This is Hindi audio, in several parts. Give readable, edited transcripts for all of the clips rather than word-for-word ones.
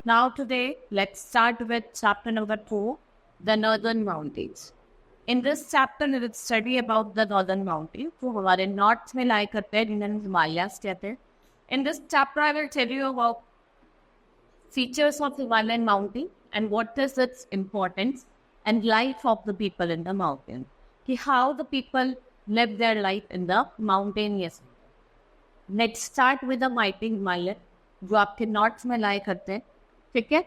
Now today, let's start with chapter number 2, the Northern Mountains. In this chapter, we will study about the Northern Mountains, जो हमारे north में lie करते हैं, जिन्हें Himalayas कहते हैं. In this chapter, I will tell you about features of Himalayan mountain and what is its importance and life of the people in the mountain. कि how the people live their life in the mountainous. Let's start with the mighty Himalaya, जो आपके north में lie करते हैं. ठीक है?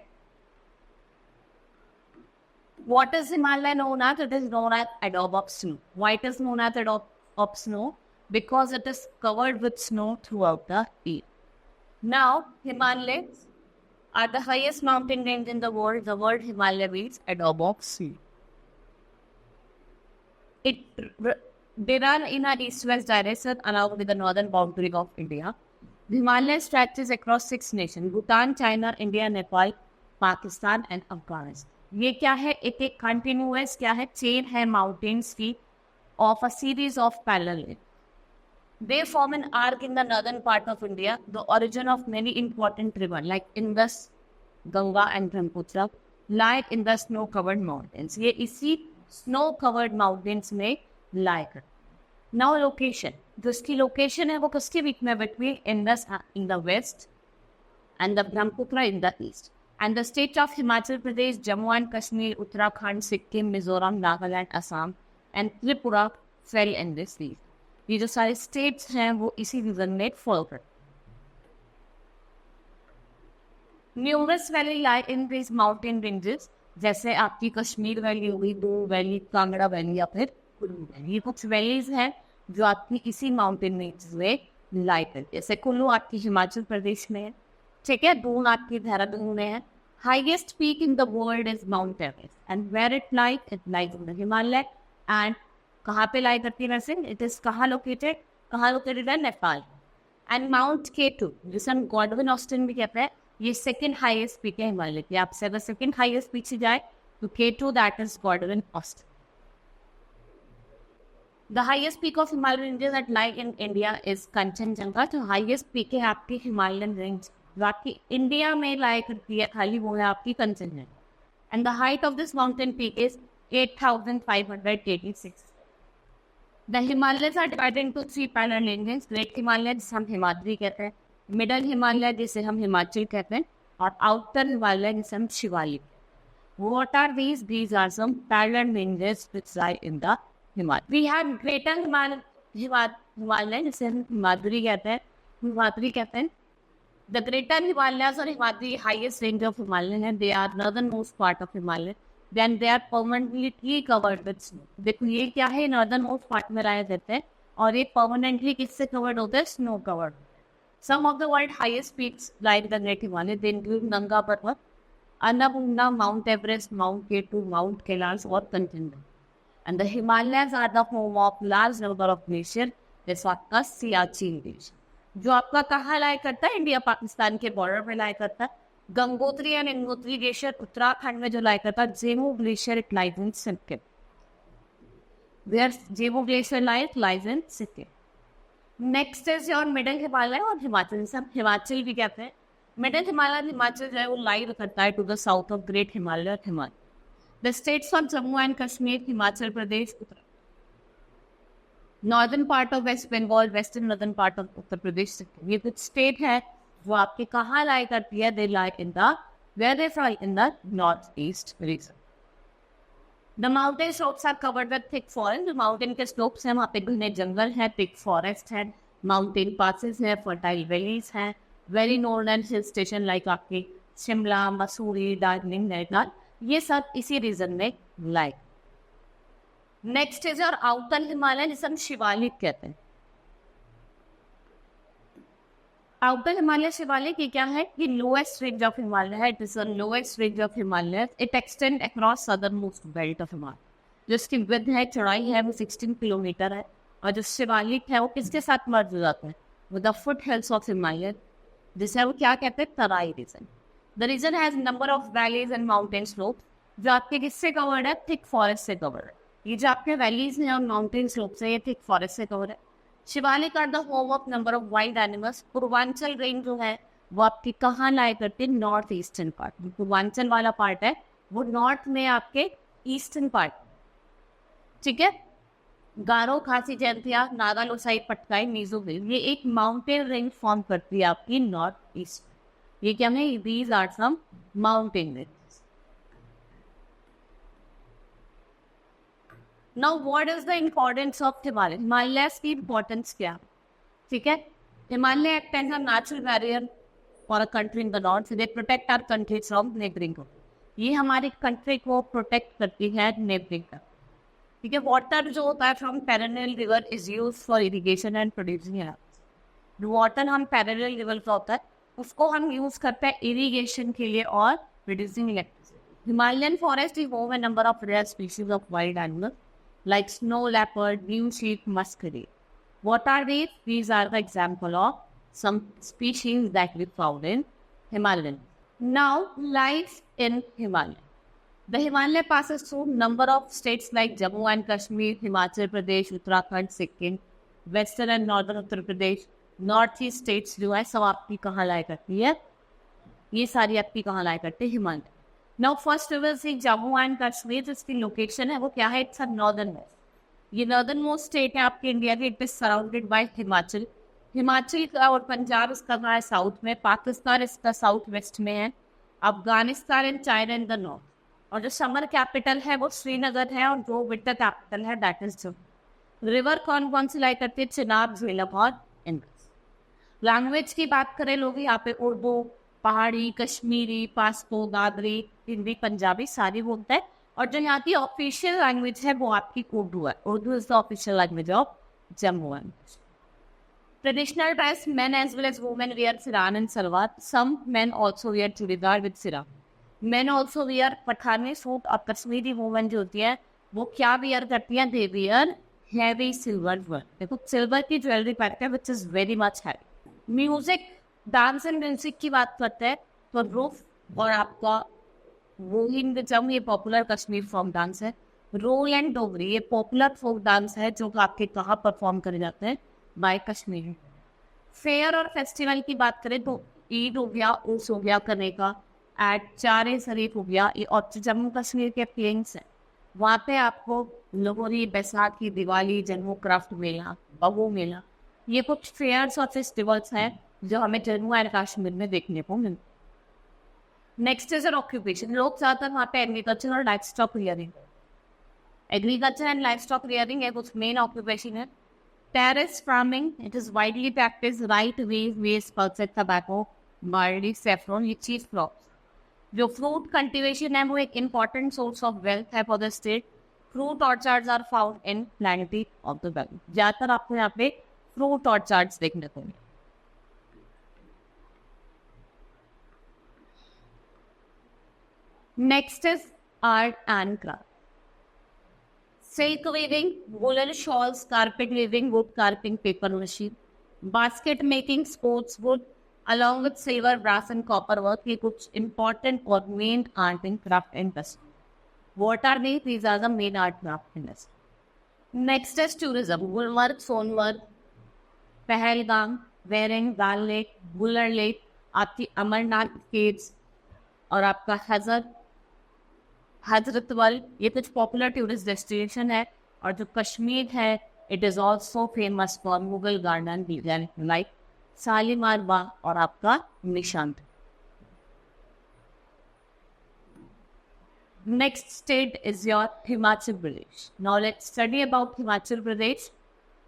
What is Himalaya known as? It is known as adobe of snow. Why it is known as adobe of snow? Because it is covered with snow throughout the year. Now, Himalayas are the highest mountain range in the world. The word Himalaya means adobe of snow. They run in an east-west direction along with the northern boundary of India. The Himalaya stretches across 6 nations: Bhutan, China, India, Nepal, Pakistan and Afghanistan. ये क्या है? एक continuous क्या है? Chain है mountains की of a series of parallel. They form an arc in the northern part of India, the origin of many important rivers like Indus, Ganga and Brahmaputra lie in the snow-covered mountains. ये इसी snow-covered mountains में lie कर. Now location. जिसकी location है वो किसके बीच में? Between Indus in the west and the Brahmaputra in the east. And the states of Himachal Pradesh, Jammu and Kashmir, Uttarakhand, Sikkim, Mizoram, Nagaland, Assam and Tripura fell in this region. ये जो सारे states हैं वो इसी region में fall कर. Numerous valleys lie in these mountain ranges, जैसे आपकी कश्मीर वैली होगी, दो वैली, कांगड़ा वैली या फिर कुल्लू वैली. ये कुछ वैलीज हैं जो आपकी इसी माउंटेन रेंज में लाई करती है. जैसे कुल्लू आपकी हिमाचल प्रदेश में है, ठीक है, दून आपकी देहरादून में है. Highest peak in the world is Mount Everest and where it lies in the Himalaya. एंड कहाँ पे लाई करती है वैसे? इट इज कहाँ लोकेटेड है? नेपाल. एंड माउंट K2 जिसे हम गॉडविन ऑस्टिन भी कहते हैं, ये सेकंड हाईएस्ट पीक है हिमालय की. आपसे अगर सेकंड हाईएस्ट पीक से जाए तो K2 that is Godwin Austen. The highest peak of Himalayan ranges that lie in India is Kanchenjunga. तो highest peak है आपकी Himalayan range जो आपकी इंडिया में lie करती है खाली, वो है आपकी Kanchenjunga. And the height of this mountain peak is 8,586. The Himalayas are divided into 3 parallel ranges: Great Himalaya जिसे हम हिमाद्री कहते हैं, Middle Himalaya जिसे हम हिमाचल कहते हैं, और Outer Himalaya जिसे हम Shivalik. What are these? These are some parallel ranges which lie in the Himalaya. We have Greater Himalaya जिसे हम हिमाद्री कहते हैं. The Greater Himalayas or Himadri highest range of Himalaya है. They are northernmost part of Himalaya. Then they are permanently covered with snow. देखो ये क्या है? northernmost part में रह जाते हैं और ये permanently किससे covered होते हैं? Snow covered. Some of the world highest peaks like the Great Himalaya, they include Nanga Parvat, Annapurna, Mount Everest, Mount K2, Mount Kailash or Kanchenjunga. And the Himalayas are the home of large number of glaciers, जैसे आपका सियाचिन ग्लेशियर जो आपका कहाँ लाई करता है? इंडिया पाकिस्तान के बॉर्डर पे लाई करता है. गंगोत्री एंड यमुनोत्री ग्लेशियर उत्तराखंड में जो लाई करता है. Zemu glacier it lies in Sikkim. Where Zemu glacier lies in Sikkim. Next is your middle Himalaya और हिमाचल, जिसे हम हिमाचल भी कहते हैं. मिडिल हिमालय हिमाचल जो है वो लाई करता है to the south of great Himalaya और Himachal. The states of Jammu and Kashmir, Himachal Pradesh, northern part of West Bengal, western northern part of Uttar Pradesh. ये कुछ state है वो आपके कहाँ lie करती है? They lie in the where they fly in the northeast region. The mountain slopes are covered with thick forest. जो mountain के slopes हैं वहाँ पे घने जंगल है, thick forest है, mountain passes है, fertile valleys हैं, very known and hill station like आपके शिमला, मसूरी, दार्जिलिंग, नैनीताल, ये सब इसी रीजन में लाई. नेक्स्ट इज और आउटर हिमालय जिसे हम शिवालिक कहते हैं. आउटर हिमालय शिवालिक ये क्या है? ये लोएस्ट रेंज ऑफ हिमालय है. It is the lowest range of Himalaya. It extend across southern most belt of Himalaya. जिसकी विड्थ है, चौड़ाई है, वो 16 किलोमीटर है. और जो शिवालिक है वो किसके साथ मर्ज हो जाता है? वो the foothills of Himalaya, जिसे वो क्या कहते हैं? Terai region. The region has number of valleys and mountain slope जो आपके किससे कवर्ड है? थिक फॉरेस्ट से कवर्ड है. ये जो आपके वैलीज हैं और माउंटेन स्लोप से ये थिक फॉरेस्ट से कवर्ड है. Shivalik are the home of number of wild animals. Purvanchal range जो है वो आपकी कहाँ लाया करते हैं? North eastern part. पूर्वांचल वाला पार्ट है वो नॉर्थ में आपके ईस्टर्न पार्ट, ठीक है। गारो, खासी, जयंतिया, नागा, लोसाई, पटकाई, मिजो हिल, ये एक माउंटेन रेंज फॉर्म करती है आपकी नॉर्थ ईस्ट। ये क्या है? These are some mountain range. Now what is the importance of Himalaya? Himalayas की इम्पोर्टेंस क्या? ठीक है, Himalaya act as a natural barrier for a country in the north. They protect our country from neighbouring. ये हमारी कंट्री को प्रोटेक्ट करती है नेबरिंग का, ठीक है। वाटर जो होता है from perennial river is use for irrigation and producing electricity. Water हम पेरेनियल रिवर का होता है उसको हम यूज करते हैं इरिगेशन के लिए और producing electricity. Himalayan forest is home a number of rare species of wild animals like snow leopard, blue sheep, muscadine. What are these? These are the example of some species that we found in Himalayan. Now, life in Himalaya. The Himalaya passes through number of states like Jammu and Kashmir, Himachal Pradesh, Uttarakhand, Sikkim, Western and Northern Uttar Pradesh, Northeast states जो है सब आपकी कहाँ लाया करती है? ये सारी आपकी कहाँ लाया करते हैं? Himalaya. Now first we will see Jammu and Kashmir. जिसकी लोकेशन है वो क्या है? It's a northern west. ये नॉर्दर्न मोस्ट स्टेट है आपके इंडिया की। It is surrounded by Himachal. Himachal का और पंजाब इसका कहाँ है? साउथ में। पाकिस्तान इसका साउथ वेस्ट में है। Afghanistan and China in the north. और जो समर कैपिटल है वो श्रीनगर है और जो विंटर कैपिटल है दैट इज जम्मू। रिवर कौन कौन सी लाई करती है? चिनाब, झेलम और इंडस। लैंग्वेज की बात करें लोग यहाँ पे उर्दू, पहाड़ी, कश्मीरी, पास्तो, दादरी, हिंदी, पंजाबी सारी बोलते हैं। और जो यहाँ की ऑफिशियल लैंग्वेज है वो आपकी उर्दू है। Urdu is the official language of Jammu and Kashmir. Traditional dress, men as well as women wear siran and salwar. Some men also wear chudidar with siran. Men also wear Pathani suit. और कश्मीरी वुमेन जो होती है वो क्या वेयर करती है? दे वेयर हैवी सिल्वर वर्क। देखो सिल्वर की ज्वेलरी पहनते हैं which is very much heavy. Music, dance and music की बात करते हैं तो रूफ और आपका रोहिंग जम ये पॉपुलर कश्मीर फोक डांस है। रोल एंड डोगरी ये पॉपुलर फोक डांस है जो आपके कहाँ परफॉर्म करे जाते हैं? बाय कश्मीर। फेयर और फेस्टिवल की बात करें तो ईद हो गया, उर्स हो गया करने का, एट चारे शरीफ हो गया। ये और जम्मू कश्मीर के प्लेन्स हैं वहाँ पे आपको लोहरी, बैसाखी, दिवाली, जन्मू क्राफ्ट मेला, बगू मेला, ये कुछ फेयर्स और फेस्टिवल्स हैं जो हमें जम्मू एंड कश्मीर में देखने को मिलते। Next is an occupation. लोग ज़्यादातर वहाँ पे एग्रीकल्चर और life stock rearing, agriculture and life stock rearing है कुछ मेन ऑक्यूपेशन है। Terrace farming, it is widely practice. Rice wheat pulses, tobacco, barley, saffron, ये चीफ क्रॉप्स। जो फ्रूट कल्टीवेशन है वो एक इम्पॉर्टेंट सोर्स ऑफ वेल्थ है for the state. Fruit orchards are found in plenty of the valley. ज़्यादातर आपको यहाँ पे फ्रूट ऑर्चार्ड्स देखने को मिलेंगे। Next is art and craft. Silk weaving, woolen shawls, carpet weaving, wood carving, paper machine, basket making, sports wood, along with silver, brass and copper work. ये कुछ important और main art and craft industry. What are they? These are the main art craft industry. Next is tourism. Gulmarg, Sonmarg, Pahalgam, Verinag, Dal lake, Wular lake, आपकी अमरनाथ केव्स और आपका हजरतबल, ये कुछ पॉपुलर टूरिस्ट डेस्टिनेशन है। और जो कश्मीर है it is also famous for Mughal garden design like Shalimar Bagh और आपका Nishant. Next state is your Himachal Pradesh. Now let's study about Himachal Pradesh.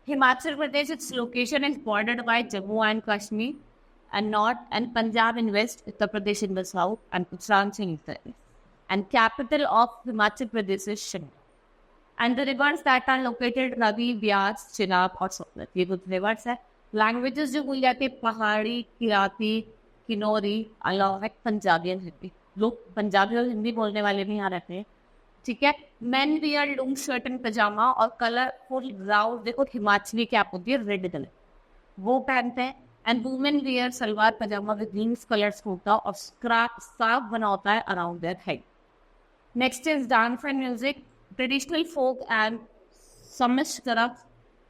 Himachal Pradesh, its location is bordered by Jammu and Kashmir and north, and Punjab in west, Uttar Pradesh in the south, and Uttarakhand in the east. And capital of Himachal Pradesh is Shimla. And the rivers that are located Ravi, Byas, Chenab और Satluj, ये कुछ rivers है। Languages जो बोली जाती है पहाड़ी, किराती, किन्नौरी, अलग है पंजाबी और हिंदी। लोग पंजाबी और हिंदी बोलने वाले भी यहाँ रहते हैं, ठीक है। Men wear long shirt and pajama और कलरफुल ब्लाउज, देखो हिमाचली कैप होती है रेड कलर, वो पहनते हैं। And women wear salwar pajama with jeans colours होता है और स्कार्फ बना होता है around their head. Next is dance and music. Traditional folk and समिश तरफ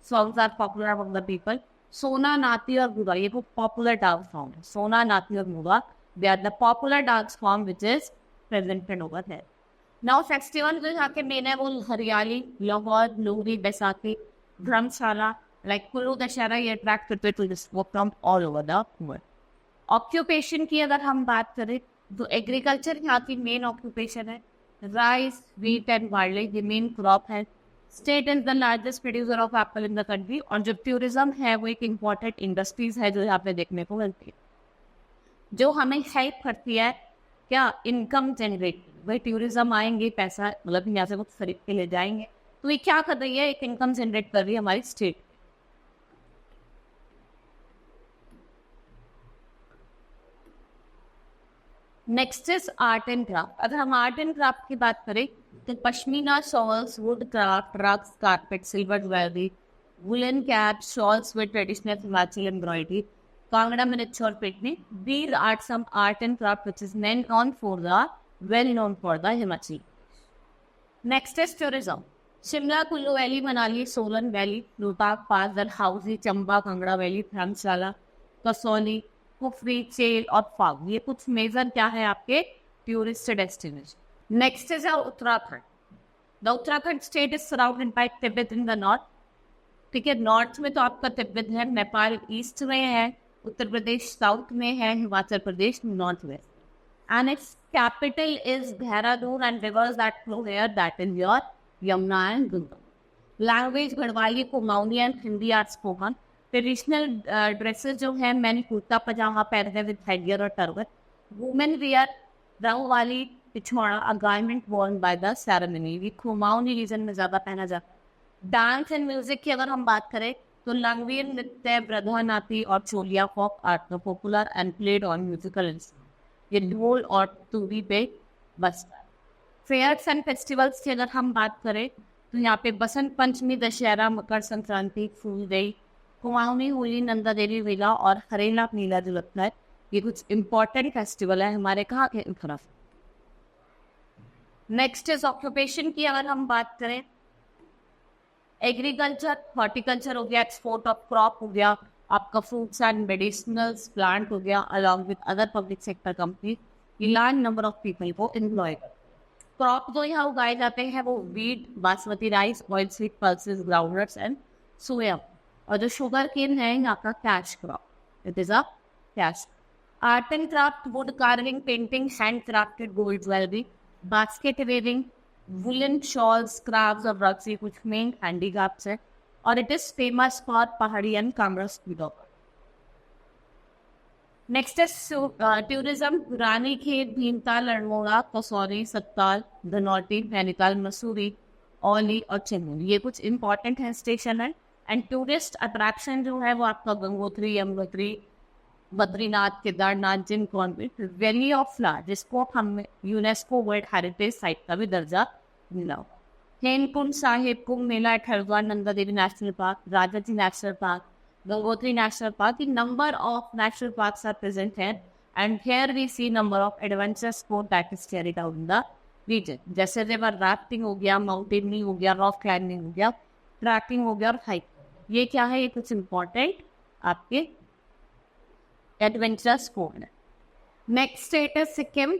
songs are popular among the people. सोना, नाती और मुगा, ये वो पॉपुलर डांस फॉर्म है. सोना, नाती और muga, they are the popular dance form which is presented over there. Now festival जो यहाँ के मेन है वो हरियाली, लाहौर, लोहड़ी, बैसाखी, धर्मशाला, like कुल्लू दशहरा, ये अट्रैक्ट करते टूरिस्ट वो from all over the world. Occupation की अगर हम बात करें तो एग्रीकल्चर यहाँ की मेन ऑक्यूपेशन है. राइस, व्हीट एंड बार्ली ये मेन क्रॉप है. State is the largest producer of apple in the country. और जो टूरिज्म है वो एक इम्पॉर्टेंट इंडस्ट्रीज है जो यहाँ पे देखने को मिलती है, जो हमें हेल्प करती है क्या, इनकम जनरेट. भाई टूरिज्म आएंगे, पैसा मतलब यहाँ से कुछ खरीद के ले जाएंगे, तो ये क्या कर रही है, एक इनकम जनरेट कर रही है हमारी state. Next is art and craft. अगर हम आर्ट एंड क्राफ्ट की बात करें तो pashmina shawls, would craft, rugs, carpet, silver jewellery, woollen cap, shawls with traditional Himachal embroidery, Kangra miniature picnic. These are some art and craft which is well known for the Himachal. Next is tourism. Shimla, Kullu valley, Manali, Solan valley, Rohtang pass, Dalhousie, Chamba, Kangra valley, Dharamshala, Kasauli, Kufri, Chail और फाग, ये कुछ मेजर क्या है आपके tourist destination. Next is Uttarakhand. The Uttarakhand state is surrounded by Tibet in the north. ठीक है, नॉर्थ में तो आपका तिब्बत है, नेपाल ईस्ट में है, उत्तर प्रदेश साउथ में है, Himachal Pradesh north west. And its capital is Dehradun and rivers that flow here that is your Yamuna and Ganga. Language Garhwali, Kumaoni and Hindi are spoken. Traditional dresses जो है, मैंने कुर्ता पजामा पहनते हैं विद हेडगियर और टर्बन. वुमेन वियर रंग वाली पिछवाड़ा, a garment worn by the ceremony. ये कुमाऊनी रीजन में ज्यादा पहना जाता है. डांस एंड म्यूजिक की अगर हम बात करें तो लंगवीर नृत्य, ब्रधानाती और Choliya folk art popular and played on musical instrument. ये ढोल और तूरी पे बसता है. फेयर्स एंड फेस्टिवल्स की अगर हम बात करें तो यहाँ पे बसंत पंचमी, दशहरा, मकर संक्रांति, फूलदेई, कुमाऊनी, होली, नंदा देवी मेला और हरेला मेला जो लगता है, ये कुछ इंपॉर्टेंट फेस्टिवल है हमारे कहाँ के उत्तराखंड. नेक्स्ट इज ऑक्यूपेशन की अगर हम बात करें, एग्रीकल्चर, हॉर्टिकल्चर हो गया, एक्सपोर्ट ऑफ क्रॉप हो गया, आपका फ्रूट्स एंड मेडिसिनल्स प्लांट हो गया, along with other public sector company. ये लार्ज नंबर ऑफ पीपल को एम्प्लॉय करते हैं. क्रॉप जो यहाँ उगाए जाते हैं वो wheat, basmati rice, oil seed, pulses, groundnuts and soya. और जो शुगर केन है यहाँ का cash crop, it is a cash. Art and craft, wood carving, painting, hand crafted gold jewellery, basket weaving, woollen shawls, crafts और रग्स, ये कुछ मेन हैंडीक्राफ्ट्स है. और it is famous for Pahari and Kangra speed. Next is tourism. Ranikhet, Bhimtal, Almora, Kasauli, Sattal, Dhanaulti, Nainital, Mussoorie, Auli और चेन्नई, ये कुछ इंपॉर्टेंट है स्टेशन है. एंड टूरिस्ट अट्रैक्शन जो है वो आपका गंगोत्री, यमुनोत्री, बद्रीनाथ, केदारनाथ, जिन कॉन्वेंट, वैली ऑफ फ्लावर जिसको हम यूनेस्को वर्ल्ड हेरिटेज साइट का भी दर्जा मिला. Hemkund Sahib, Kumbh Mela at Haridwar, Nanda Devi national park, Rajaji national park, Gangotri National Park. The number of national parks are present here, and here we see number of adventure sport that is carried out in the region. जैसे रिवर राफ्टिंग हो गया, माउंटेनिंग हो गया, रॉक क्लाइंबिंग हो गया, ट्रैकिंग हो गया और हाइक. ये क्या है, ये कुछ इम्पोर्टेंट आपके एडवेंचर स्पोर्ट है. नेक्स्ट स्टेट है Sikkim.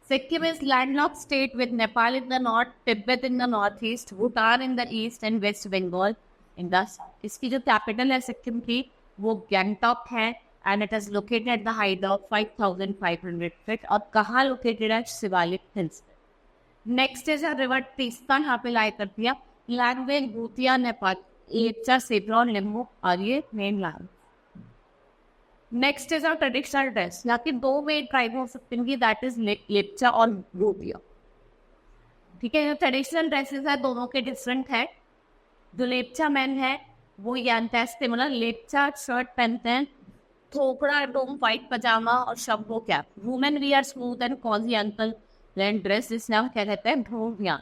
Sikkim is landlocked state with Nepal in the north, Tibet in the northeast, Bhutan in the east and West Bengal in the south. इसकी जो कैपिटल है सिक्किम की वो गैंगटॉक है and it is located at the height of 5500 feet. और कहाँ लोकेटेड है, Shivalik hills. Next is river Teesta, यहाँ पे लाई करती है. लैंग्वेज भूतिया, नेपाल, लेप्चा, सेब्रा और लिम्बू और ये main language. Next is our traditional dress. यहाँ की दो मेन ट्राइब हो सकती हैं, दैट इज लेप्चा और भूतिया. ठीक है, ट्रेडिशनल ड्रेसेस है दोनों के डिफरेंट है. जो लेप्चा मैन है वो यांतेस्ते मतलब लेप्चा शर्ट पहनते हैं, थोपड़ा डोम वाइट पजामा और शब्बो cap. Women wear smooth and cozy ankle length dress जिसने हम क्या कहते हैं भोविया.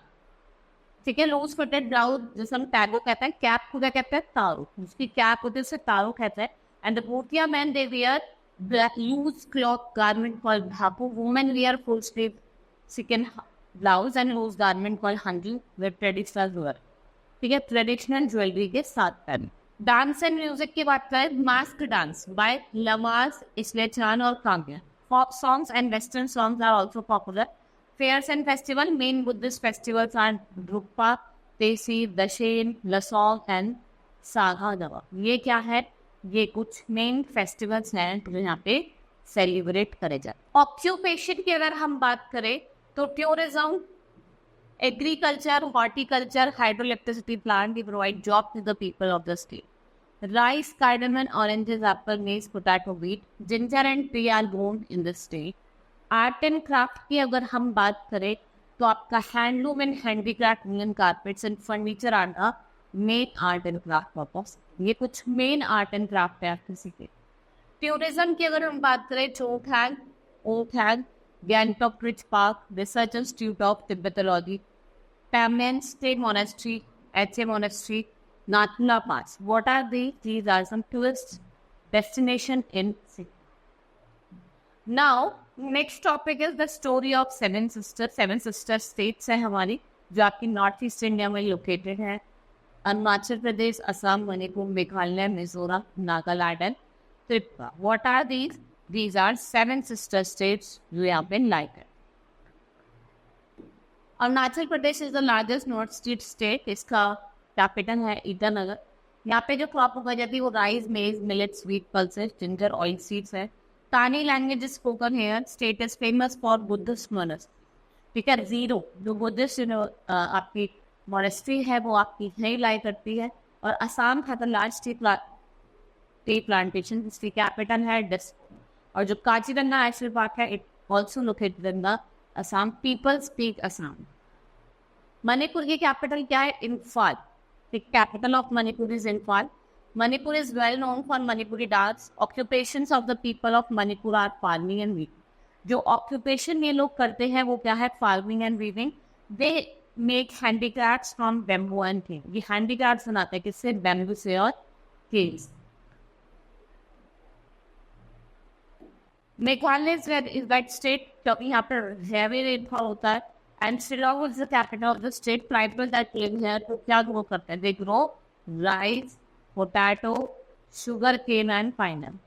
ठीक है, लूज फिटेड ब्लाउज जिसे हम टैगो कहते हैं. कैप को क्या कहते हैं, तारू. उसकी कैप होती है उसे तारू कहते हैं. And the Bhutia man they wear black loose cloth garment called भापू. Women wear full sleeve chicken blouse and loose garment called हंडी विद ट्रेडिशनल वेयर. ठीक है, ट्रेडिशनल ज्वेलरी के साथ पहन. डांस एंड म्यूजिक की बात करें, मास्क डांस बाय लमास, इस्लेचान और Kamya. Folk songs and Western songs are also popular. Fairs and festival, main Buddhist festivals are Drukpa, Tesi, Dashain, Lasong and Saghadava. ये क्या है? ये कुछ मेन फेस्टिवल्स हैं जो यहाँ पे सेलिब्रेट करे जाते. ऑक्यूपेशन की अगर हम बात करें तो tourism, agriculture, horticulture, hydroelectricity plant, they provide job to the people of the state. Rice, cardamom, oranges, apple, maize, potato, wheat, ginger and tea are grown in the state. Art and craft की अगर हम बात करें तो आपका handloom and handicraft, woollen carpets and furniture are the main art and craft purpose. ये कुछ मेन आर्ट एंड क्राफ्ट है आपके सीखे. टूरिज्म की अगर हम बात करें, चोथैग, ओथैग, Gangtok ridge park, research institute of Tibetology, Pamlian State Monastery, Aceh Monastery, Nathula Pass. What are these? These are some tourist destination in Sikkim. Now, next topic is the story of Seven Sisters. Seven Sisters states है हमारी जो आपकी नॉर्थ ईस्ट इंडिया में लोकेटेड है. Arunachal Pradesh, Assam, Manipur, Meghalaya, Mizoram, Nagaland and Tripura. What are these? These are seven sister states जो यहाँ पे लाइक है. Arunachal Pradesh is the largest north east state. इसका कैपिटल है ईटानगर. यहाँ पे जो क्रॉप उगाई जाती है वो राइस, मेज, millet, sweet pulses, ginger, oil seeds है. तानी language is spoken here. State is famous for Buddhist monastery. ठीक है, जीरो जो बुद्धिस्ट आपकी मोनेस्ट्री है वो आपकी यही लाई करती है. और असम है द लार्ज टी प्लांटेशन. इसकी कैपिटल है डिस्ट्रिक्ट. और जो काजीरंगा नेशनल पार्क है it also located in the Assam. People speak Assam. Manipur की कैपिटल क्या है? Imphal. The capital of Manipur is Imphal. Manipur is well known for Manipuri dance. Occupations of the people of Manipur are farming and weaving. जो occupation ये लोग करते हैं वो क्या है? Farming and weaving. They make handicrafts from bamboo and cane. ये handicrafts बनाते हैं किससे? Bamboo से और cane से. मेघालय is that state क्योंकि यहाँ पर heavy rainfall होता है. And Shillong is the capital of the state. Tribal that live here तो क्या grow करते हैं? They grow rice, potato, sugar cane and pineapple.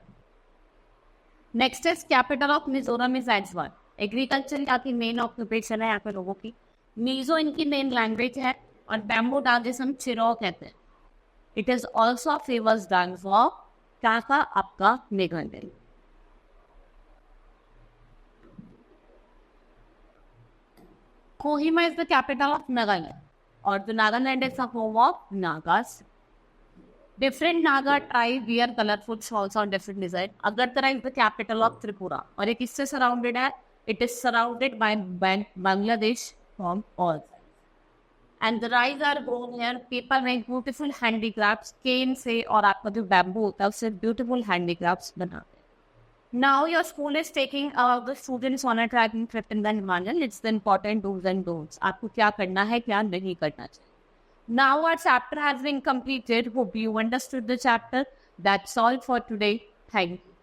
Next is capital of Mizoram is Aizawl. Agriculture यहाँ की main occupation है यहाँ पे लोगों की. Mizo इनकी main language है और bamboo dance जिसे हम चिरो कहते हैं. It is also a famous dance for क्या का आपका Meghalaya. Kohima is the capital of Nagaland, or the Nagaland is the home of Nagas. Different Naga tribe wear colorful shawls on different design. Agartala is the capital of Tripura, और ये किससे surrounded है? It is surrounded by Bangladesh from all sides. And the rice are grown here. People make beautiful handicrafts. cane से और आपका जो bamboo होता है उससे beautiful handicrafts बनाते हैं. Now your school is taking the students on a trekking trip in the Himalayan. It's the important do's and don'ts. आपको क्या करना है, क्या नहीं करना चाहिए. Now our chapter has been completed. Hope you understood the chapter. That's all for today. Thank you.